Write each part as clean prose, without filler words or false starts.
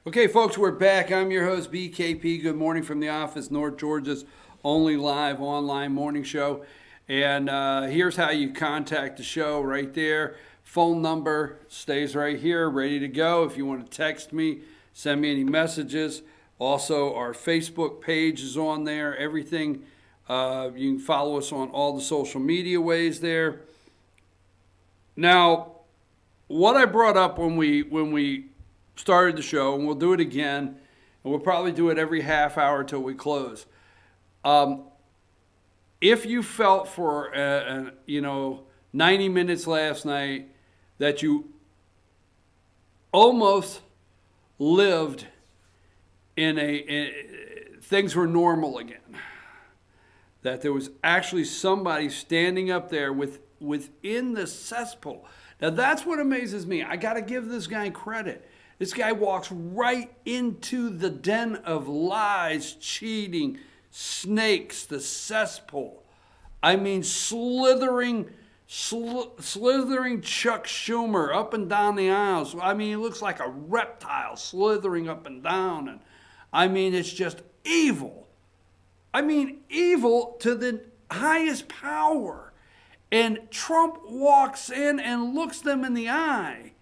Okay, folks, we're back. I'm your host, BKP. Good morning from the office, North Georgia's only live online morning show. And here's how you contact the show right there. Phone number stays right here, ready to go. If you want to text me, send me any messages. Also, our Facebook page is on there. Everything, you can follow us on all the social media ways there. Now, what I brought up when we started the show, and we'll do it again, and we'll probably do it every half hour till we close. If you felt for 90 minutes last night that you almost lived in things were normal again, that there was actually somebody standing up there within the cesspool. Now that's what amazes me. I got to give this guy credit. This guy walks right into the den of lies, cheating, snakes, the cesspool. I mean, slithering Chuck Schumer up and down the aisles. I mean, he looks like a reptile slithering up and down. And I mean, it's just evil. I mean, evil to the highest power. And Trump walks in and looks them in the eye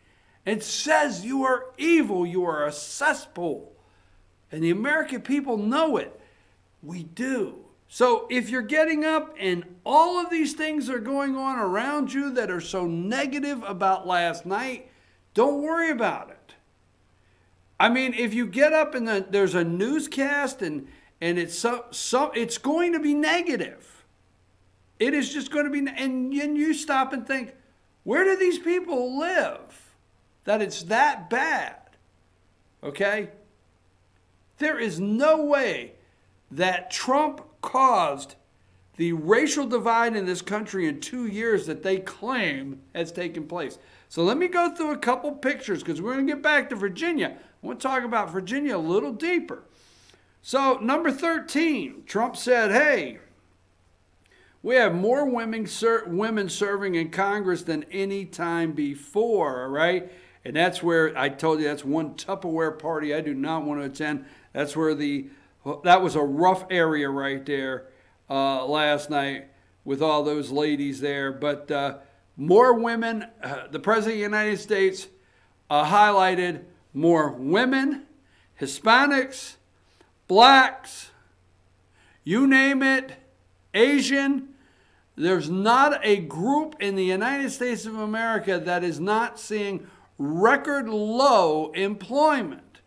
and says, you are evil, you are a cesspool. And the American people know it. We do. So if you're getting up and all of these things are going on around you that are so negative about last night, don't worry about it. I mean, if you get up and there's a newscast and it's going to be negative. It is just going to be, and you stop and think, where do these people live? That it's that bad, okay? There is no way that Trump caused the racial divide in this country in 2 years that they claim has taken place. So let me go through a couple pictures because we're going to get back to Virginia. I want to talk about Virginia a little deeper. So number 13, Trump said, hey, we have more women serving in Congress than any time before, all right? And that's where I told you that's one Tupperware party I do not want to attend. That's where that was a rough area right there last night with all those ladies there. But more women, the President of the United States highlighted more women, Hispanics, blacks, you name it, Asian. There's not a group in the United States of America that is not seeing record low employment.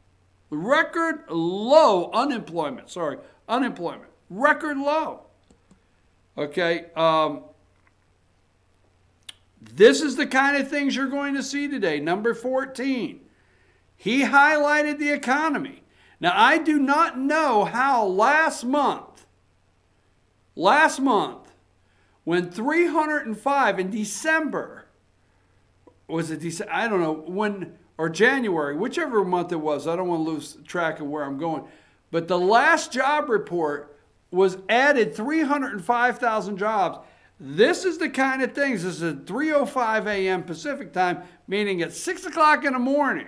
Record low unemployment. Sorry, unemployment. Record low. Okay. This is the kind of things you're going to see today. Number 14. He highlighted the economy. Now, I do not know how last month, when 305 in December, was it December? I don't know when, or January, whichever month it was. I don't want to lose track of where I'm going. But the last job report was added 305,000 jobs. This is the kind of things. This is at 3:05 a.m. Pacific time, meaning at 6 o'clock in the morning.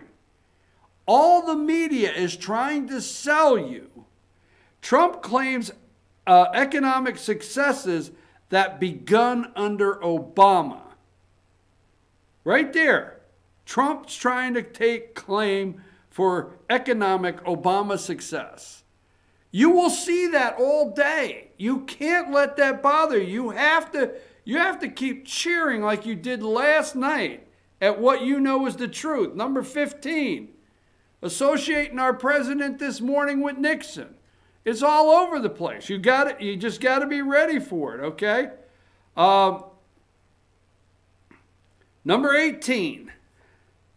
All the media is trying to sell you. Trump claims economic successes that begun under Obama. Right there. Trump's trying to take claim for economic Obama success. You will see that all day. You can't let that bother you. You have to keep cheering like you did last night at what you know is the truth. Number 15, associating our president this morning with Nixon. It's all over the place. You just got to be ready for it, okay? Number 18.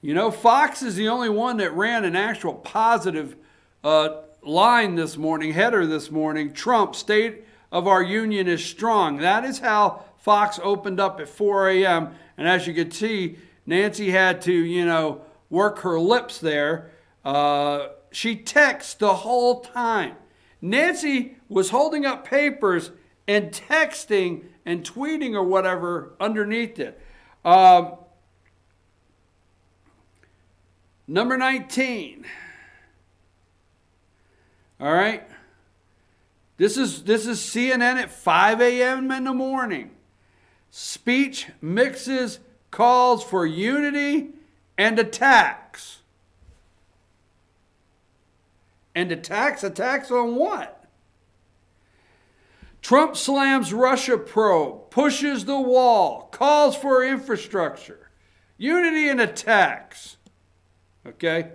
You know, Fox is the only one that ran an actual positive line this morning, header this morning. Trump, state of our union is strong. That is how Fox opened up at 4 a.m. And as you could see, Nancy had to, work her lips there. She texted the whole time. Nancy was holding up papers and texting and tweeting or whatever underneath it. Number 19. All right? This is CNN at 5 a.m. in the morning. Speech mixes calls for unity and attacks. And attacks? Attacks on what? Trump slams Russia probe, pushes the wall, calls for infrastructure. Unity and attacks. Okay?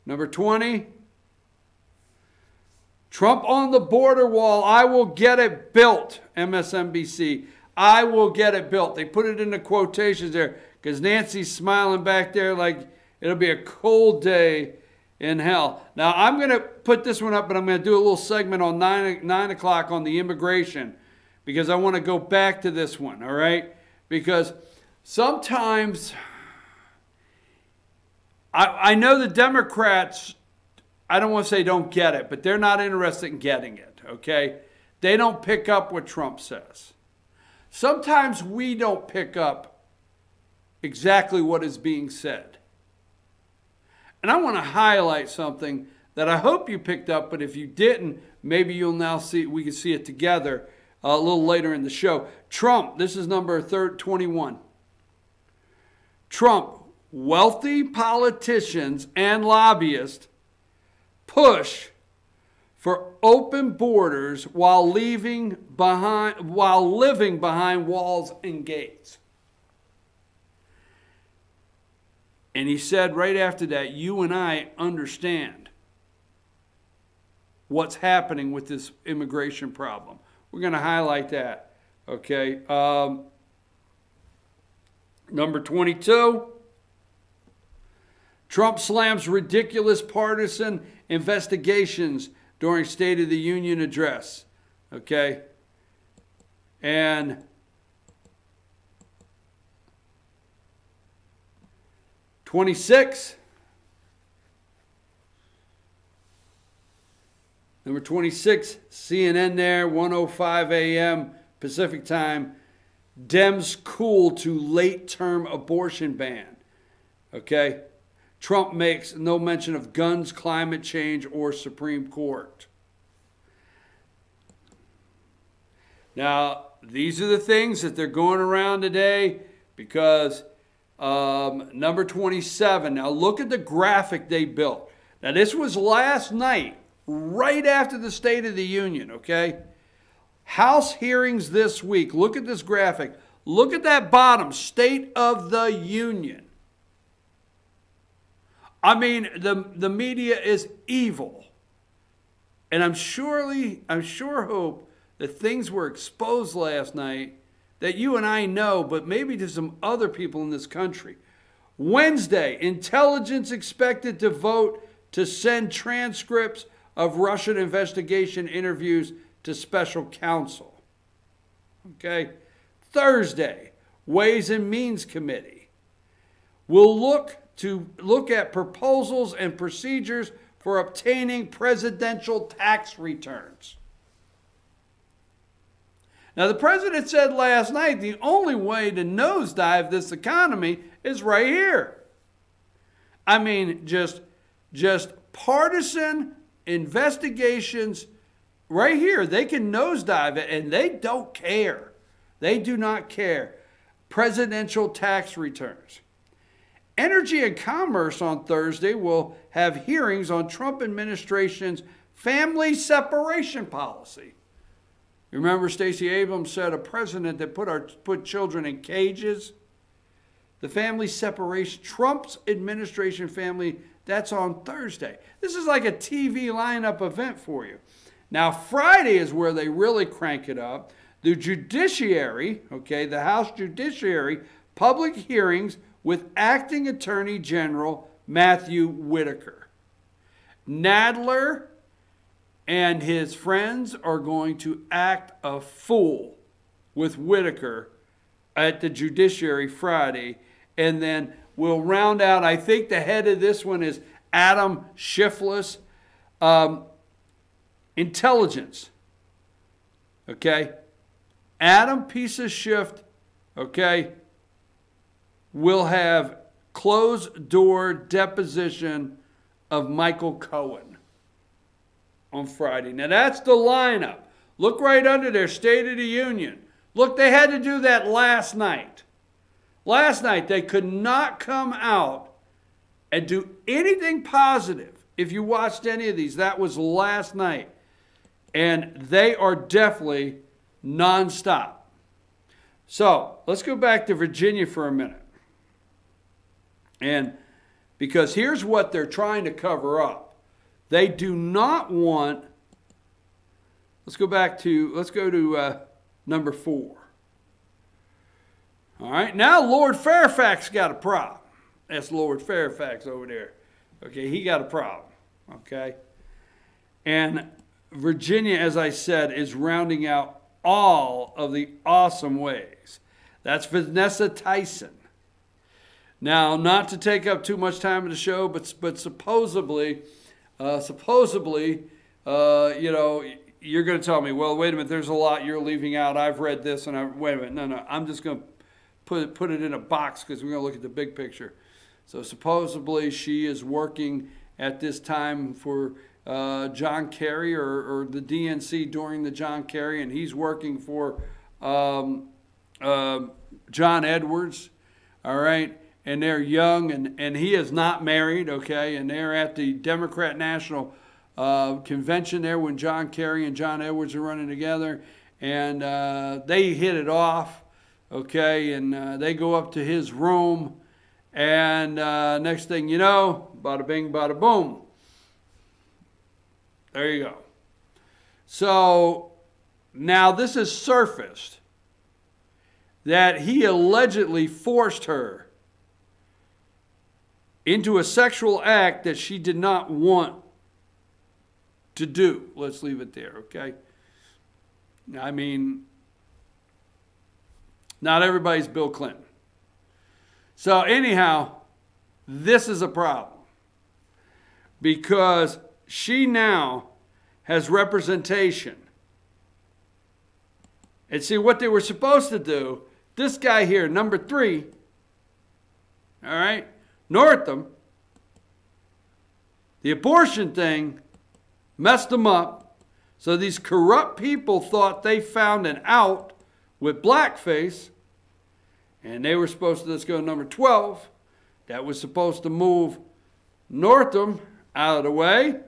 Number 20. Trump on the border wall. I will get it built. MSNBC. I will get it built. They put it in the quotations there because Nancy's smiling back there like it'll be a cold day in hell. Now, I'm going to put this one up, but I'm going to do a little segment on 9 o'clock on the immigration because I want to go back to this one, all right? Because sometimes I know the Democrats, I don't want to say don't get it, but they're not interested in getting it, okay? They don't pick up what Trump says. Sometimes we don't pick up exactly what is being said. And I want to highlight something that I hope you picked up, but if you didn't, maybe you'll now see, we can see it together a little later in the show. Trump, this is number 21. Trump, wealthy politicians and lobbyists push for open borders while living behind walls and gates. And he said right after that, you and I understand what's happening with this immigration problem. We're going to highlight that. Okay. Number 22. Trump slams ridiculous partisan investigations during State of the Union address. Okay. And 26. Number 26, CNN there, 1:05 a.m. Pacific time. Dems cool to late-term abortion ban. Okay? Trump makes no mention of guns, climate change, or Supreme Court. Now, these are the things that they're going around today because number 27. Now, look at the graphic they built. Now, this was last night, right after the State of the Union, okay? House hearings this week. Look at this graphic. Look at that bottom, State of the Union. I mean, the media is evil. And I'm sure hope that things were exposed last night that you and I know, but maybe to some other people in this country. Wednesday, intelligence expected to vote to send transcripts of Russian investigation interviews to special counsel. Okay. Thursday, Ways and Means Committee will look at proposals and procedures for obtaining presidential tax returns. Now, the president said last night the only way to nosedive this economy is right here. I mean, just partisan investigations right here. They can nosedive it, and they don't care. They do not care. Presidential tax returns. Energy and Commerce on Thursday will have hearings on Trump administration's family separation policy. Remember, Stacey Abrams said a president that put children in cages. The family separation, Trump's administration family, that's on Thursday. This is like a TV lineup event for you. Now, Friday is where they really crank it up. The judiciary, okay, the House Judiciary, public hearings with Acting Attorney General Matthew Whitaker. Nadler and his friends are going to act a fool with Whitaker at the Judiciary Friday. And then we'll round out, I think the head of this one is Adam Schiffless. Intelligence. Okay? Adam Piece of Shift, okay, will have closed-door deposition of Michael Cohen. on Friday. Now, that's the lineup. Look right under there, State of the Union. Look, they had to do that last night. Last night, they could not come out and do anything positive. If you watched any of these, that was last night. And they are definitely nonstop. So, let's go back to Virginia for a minute. And because here's what they're trying to cover up. They do not want, let's go to number 4. All right, now Lord Fairfax got a problem. That's Lord Fairfax over there. Okay, he got a problem. Okay. And Virginia, as I said, is rounding out all of the awesome ways. That's Vanessa Tyson. Now, not to take up too much time in the show, but supposedly, you know, you're going to tell me, well, wait a minute, there's a lot you're leaving out. I've read this, and wait a minute, no, I'm just going to put it in a box because we're going to look at the big picture. So supposedly she is working at this time for John Kerry or the DNC during the John Kerry, and he's working for John Edwards, all right? And they're young, and he is not married, okay? And they're at the Democrat National Convention there when John Kerry and John Edwards are running together, and they hit it off, okay? And they go up to his room, and next thing you know, bada bing, bada boom. There you go. So now this has surfaced that he allegedly forced her into a sexual act that she did not want to do. Let's leave it there, okay? I mean, not everybody's Bill Clinton. So anyhow, this is a problem because she now has representation. And see what they were supposed to do, this guy here, number 3, all right, Northam, the abortion thing messed them up. So these corrupt people thought they found an out with blackface, and they were supposed to, let's go to number 12, that was supposed to move Northam out of the way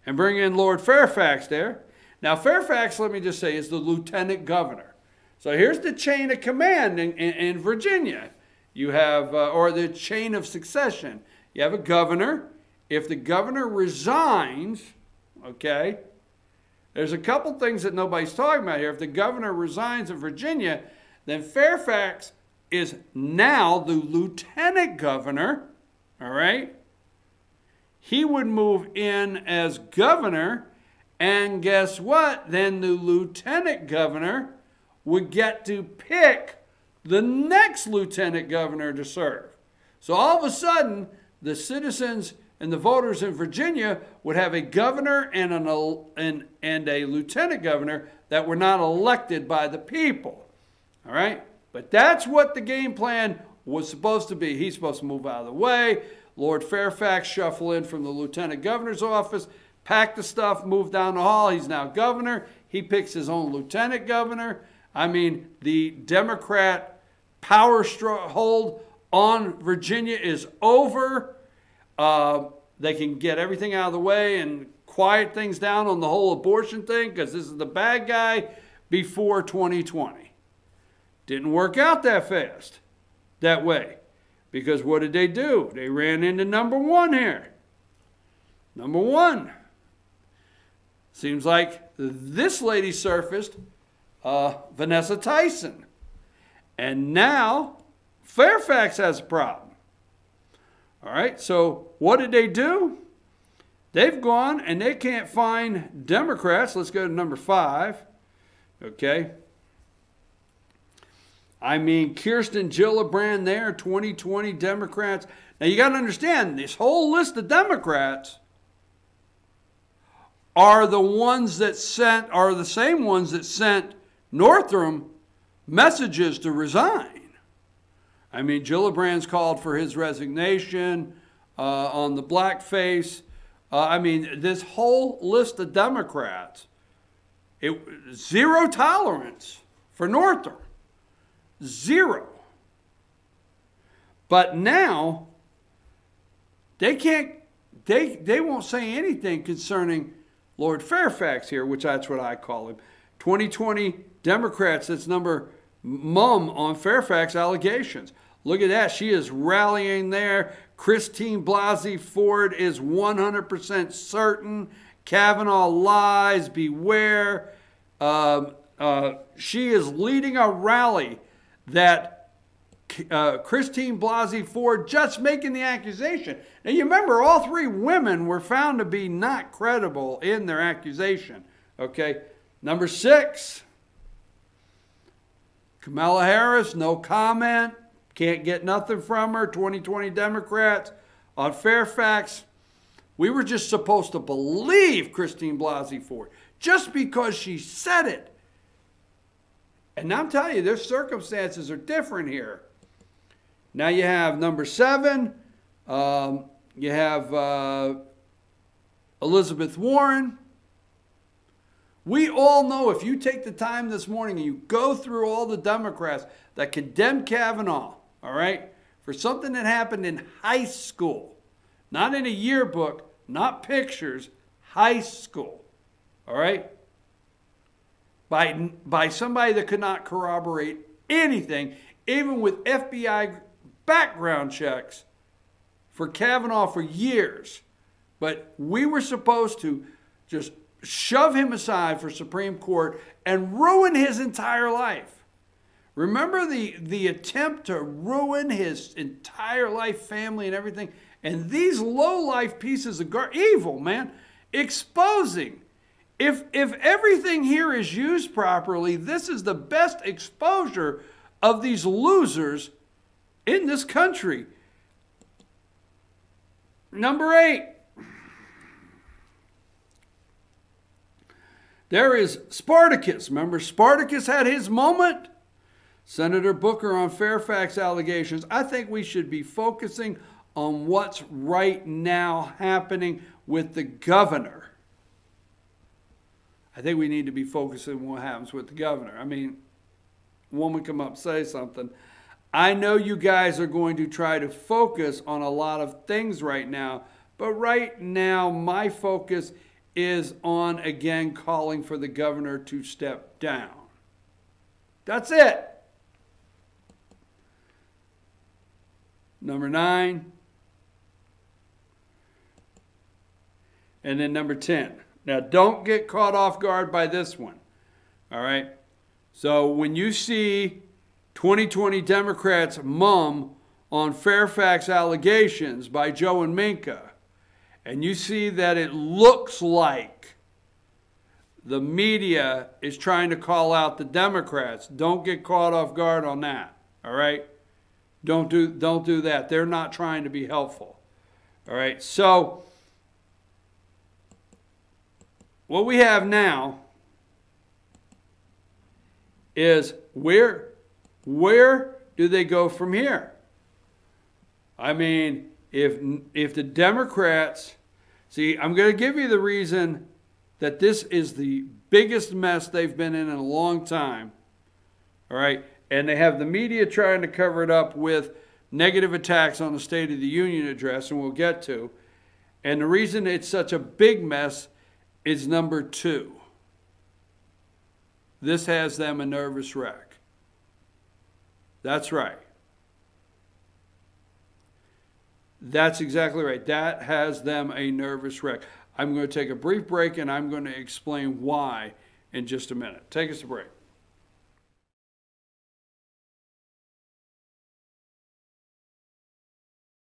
and bring in Lord Fairfax there. Now Fairfax, let me just say, is the lieutenant governor. So here's the chain of command in Virginia. You have, or the chain of succession. You have a governor. If the governor resigns, okay, there's a couple things that nobody's talking about here. If the governor resigns in Virginia, then Fairfax is now the lieutenant governor, all right? He would move in as governor, and guess what? Then the lieutenant governor would get to pick the next lieutenant governor to serve. So all of a sudden, the citizens and the voters in Virginia would have a governor and a lieutenant governor that were not elected by the people. All right? But that's what the game plan was supposed to be. He's supposed to move out of the way. Lord Fairfax shuffle in from the lieutenant governor's office, pack the stuff, move down the hall. He's now governor. He picks his own lieutenant governor. I mean, the Democrat power hold on Virginia is over. They can get everything out of the way and quiet things down on the whole abortion thing because this is the bad guy before 2020. Didn't work out that fast, that way. Because what did they do? They ran into number 1 here. Number 1. Seems like this lady surfaced, Vanessa Tyson. And now Fairfax has a problem. All right, so what did they do? They've gone and they can't find Democrats. Let's go to number 5. Okay. I mean, Kirsten Gillibrand there, 2020 Democrats. Now, you got to understand, this whole list of Democrats are the ones that are the same ones that sent Northam messages to resign. I mean, Gillibrand's called for his resignation on the blackface. I mean, this whole list of Democrats, zero tolerance for Northam. Zero. But now, they won't say anything concerning Lord Fairfax here, which that's what I call him. 2020 Democrats, that's number mum on Fairfax allegations. Look at that. She is rallying there. Christine Blasey Ford is 100% certain. Kavanaugh lies. Beware. She is leading a rally that Christine Blasey Ford just making the accusation. Now, you remember all three women were found to be not credible in their accusation. Okay. Number 6, Kamala Harris, no comment. Can't get nothing from her. 2020 Democrats. On Fairfax, we were just supposed to believe Christine Blasey Ford just because she said it. And I'm telling you, their circumstances are different here. Now you have number 7. You have Elizabeth Warren. We all know, if you take the time this morning and you go through all the Democrats that condemned Kavanaugh, all right, for something that happened in high school, not in a yearbook, not pictures, high school, all right, by somebody that could not corroborate anything, even with FBI background checks for Kavanaugh for years. But we were supposed to just shove him aside for Supreme Court and ruin his entire life. Remember the attempt to ruin his entire life, family, and everything? And these low-life pieces of evil, man, exposing. If everything here is used properly, this is the best exposure of these losers in this country. Number 8. There is Spartacus. Remember, Spartacus had his moment? Senator Booker on Fairfax allegations. I think we should be focusing on what's right now happening with the governor. I think we need to be focusing on what happens with the governor. I mean, a woman come up and say something. I know you guys are going to try to focus on a lot of things right now, but right now my focus is on, again, calling for the governor to step down. That's it. Number 9. And then number 10. Now, don't get caught off guard by this one. All right? So when you see 2020 Democrats' mum on Fairfax allegations by Joe and Minka, and you see that it looks like the media is trying to call out the Democrats, don't get caught off guard on that. All right? Don't do that. They're not trying to be helpful. All right? So what we have now is where do they go from here? I mean, if the Democrats, see, I'm going to give you the reason that this is the biggest mess they've been in a long time, all right? And they have the media trying to cover it up with negative attacks on the State of the Union address, and we'll get to. And the reason it's such a big mess is number 2. This has them a nervous wreck. That's right. That's exactly right. That has them a nervous wreck. I'm going to take a brief break, and I'm going to explain why in just a minute. Take us a break.